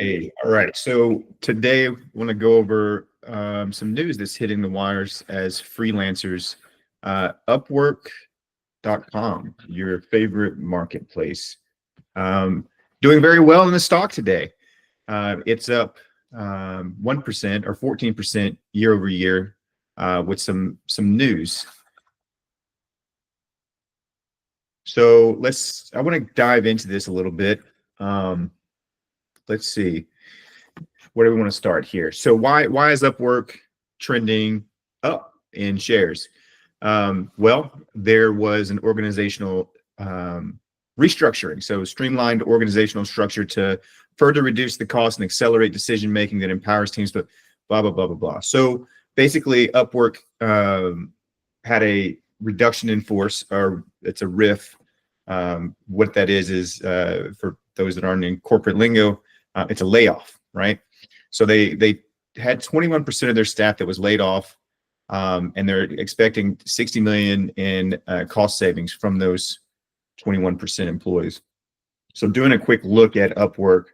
Hey, all right. So today I want to go over some news that's hitting the wires as freelancers. Upwork.com, your favorite marketplace, doing very well in the stock today. It's up 1% or 14% year over year with some news. So I want to dive into this a little bit. Let's see. Where do we want to start here? So why is Upwork trending up in shares? Well, there was an organizational restructuring, so streamlined organizational structure to further reduce the cost and accelerate decision making that empowers teams to blah blah blah blah blah. So basically, Upwork had a reduction in force, or it's a RIF. What that is for those that aren't in corporate lingo, it's a layoff, right? So they had 21% of their staff that was laid off, and they're expecting 60 million in cost savings from those 21% employees. So doing a quick look at Upwork,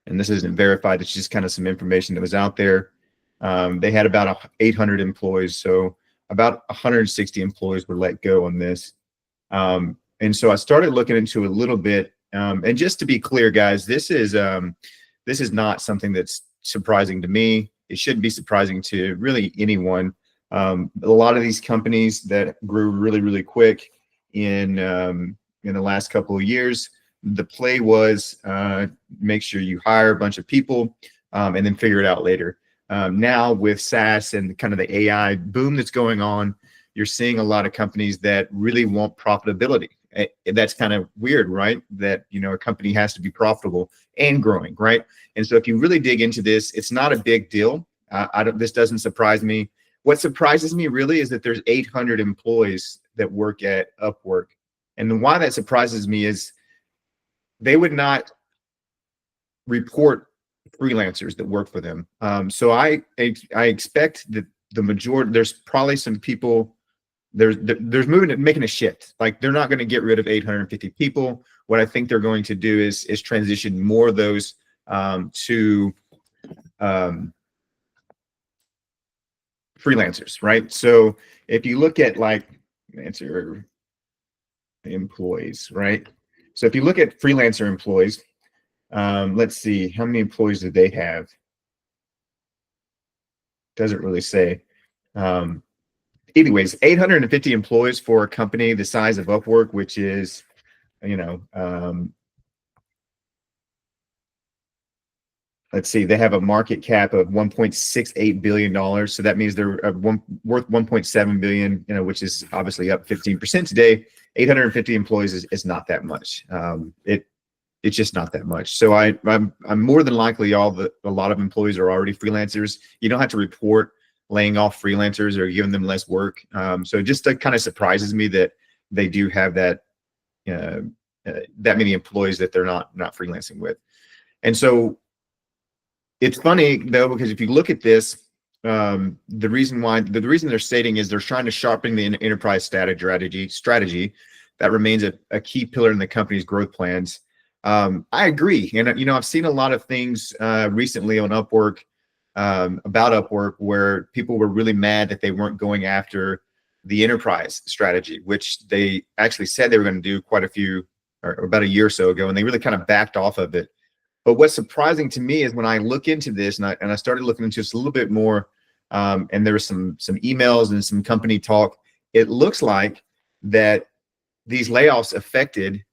and this isn't verified, it's just kind of some information that was out there. They had about 800 employees, so about 160 employees were let go on this. And so I started looking into it a little bit. And just to be clear, guys, this is not something that's surprising to me. It shouldn't be surprising to really anyone. A lot of these companies that grew really, really quick in the last couple of years, the play was make sure you hire a bunch of people and then figure it out later. Now with SaaS and kind of the AI boom that's going on, you're seeing a lot of companies that really want profitability. That's kind of weird, right? That, a company has to be profitable and growing, right? And so if you really dig into this, it's not a big deal. This doesn't surprise me. What surprises me really is that there's 800 employees that work at Upwork. And why that surprises me is they would not report freelancers that work for them. So I expect that the majority, there's probably some people, there's making a shift. Like, they're not going to get rid of 850 people. What I think they're going to do is transition more of those to freelancers, right? So if you look at freelancer employees, right? So if you look at freelancer employees, let's see, how many employees do they have? Doesn't really say. Anyways, 850 employees for a company the size of Upwork, which is, let's see, they have a market cap of $1.68 billion. So that means they're worth 1.7 billion, which is obviously up 15% today. 850 employees is not that much. It's just not that much. So I'm more than likely a lot of employees are already freelancers. You don't have to report laying off freelancers or giving them less work. So it just kind of surprises me that they do have that many employees that they're not freelancing with. And so it's funny though, because if you look at this, the reason they're stating is they're trying to sharpen the enterprise strategy that remains a key pillar in the company's growth plans. I agree. And, I've seen a lot of things recently on Upwork about Upwork where people were really mad that they weren't going after the enterprise strategy, which they actually said they were going to do quite a few, or about a year or so ago, and they really kind of backed off of it. But what's surprising to me is when I look into this, and I started looking into this a little bit more, and there was some emails and some company talk, it looks like that these layoffs affected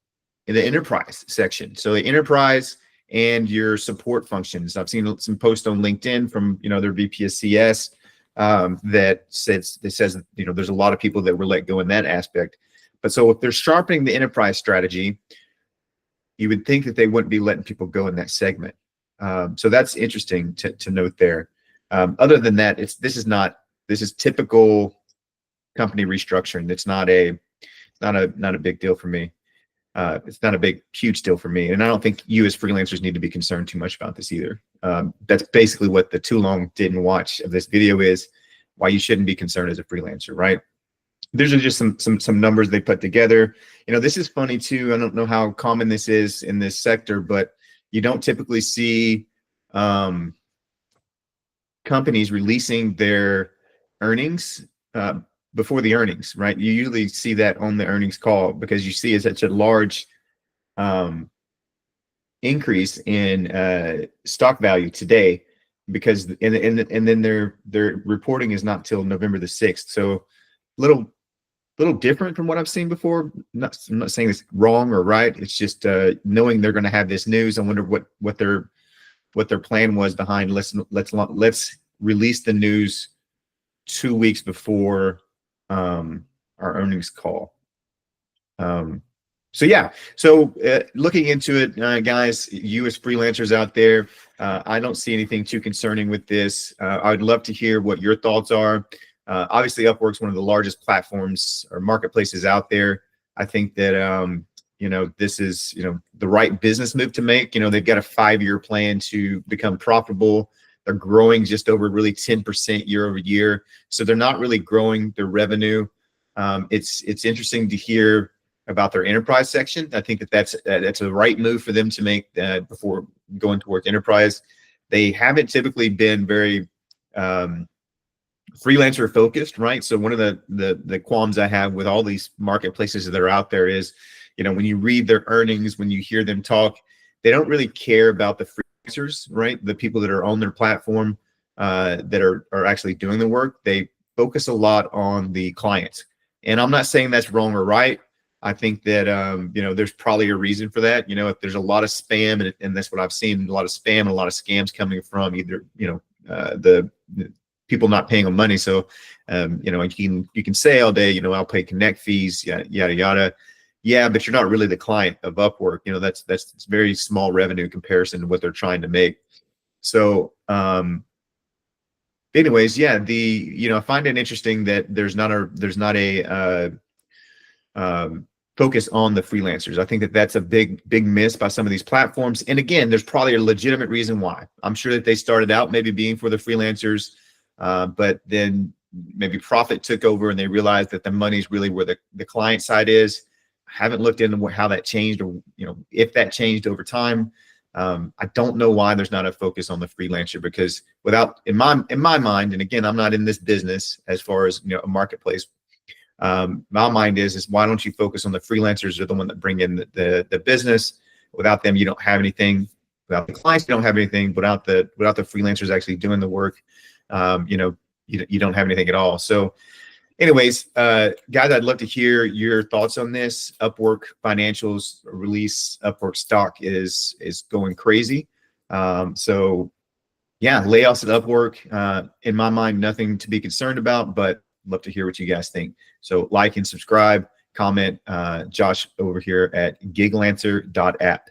in the enterprise section. So the enterprise and your support functions. I've seen some posts on LinkedIn from their VP of CS that says there's a lot of people that were let go in that aspect. But so if they're sharpening the enterprise strategy, you would think that they wouldn't be letting people go in that segment. So that's interesting to note there. Other than that, this is typical company restructuring. It's not a big deal for me. It's not a huge deal for me. And I don't think you as freelancers need to be concerned too much about this either. That's basically what the too long didn't watch of this video is, why you shouldn't be concerned as a freelancer, right? These are just some numbers they put together. This is funny too. I don't know how common this is in this sector, but you don't typically see companies releasing their earnings before the earnings, right? You usually see that on the earnings call because you see it's such a large increase in stock value today, because and then their reporting is not till November the 6th. So little different from what I've seen before. I'm not saying it's wrong or right. It's just knowing they're going to have this news. I wonder what their plan was behind let's release the news 2 weeks before our earnings call. So yeah, so looking into it, guys, you as freelancers out there, I don't see anything too concerning with this. I would love to hear what your thoughts are. Obviously, Upwork's one of the largest platforms or marketplaces out there. I think that this is the right business move to make. They've got a 5-year plan to become profitable. They're growing just over really 10% year over year, so they're not really growing their revenue. It's interesting to hear about their enterprise section. I think that's a right move for them to make before going towards enterprise. They haven't typically been very freelancer focused, right? So one of the qualms I have with all these marketplaces that are out there is, when you read their earnings, when you hear them talk, they don't really care about the freelancers, right? The people that are on their platform that are actually doing the work. They focus a lot on the clients. And I'm not saying that's wrong or right. I think that there's probably a reason for that. If there's a lot of spam, and that's what I've seen, a lot of spam and a lot of scams coming from either the people not paying them money. So you can say all day, I'll pay connect fees, yada yada. Yeah, but you're not really the client of Upwork. That's very small revenue in comparison to what they're trying to make. So anyways, yeah, I find it interesting that there's not a focus on the freelancers. I think that that's a big miss by some of these platforms. And again, there's probably a legitimate reason why. I'm sure that they started out maybe being for the freelancers, but then maybe profit took over and they realized that the money's really where the client side is. I haven't looked into how that changed, or if that changed over time. I don't know why there's not a focus on the freelancer, because in my mind, and again, I'm not in this business as far as a marketplace. My mind is why don't you focus on the freelancers? They're the one that bring in the business. Without them, you don't have anything. Without the clients, you don't have anything. Without the freelancers actually doing the work, you don't have anything at all. So anyways, guys, I'd love to hear your thoughts on this. Upwork financials release. Upwork stock is going crazy. So yeah, layoffs at Upwork, in my mind, nothing to be concerned about, but love to hear what you guys think. So like and subscribe, comment. Josh over here at giglancer.app.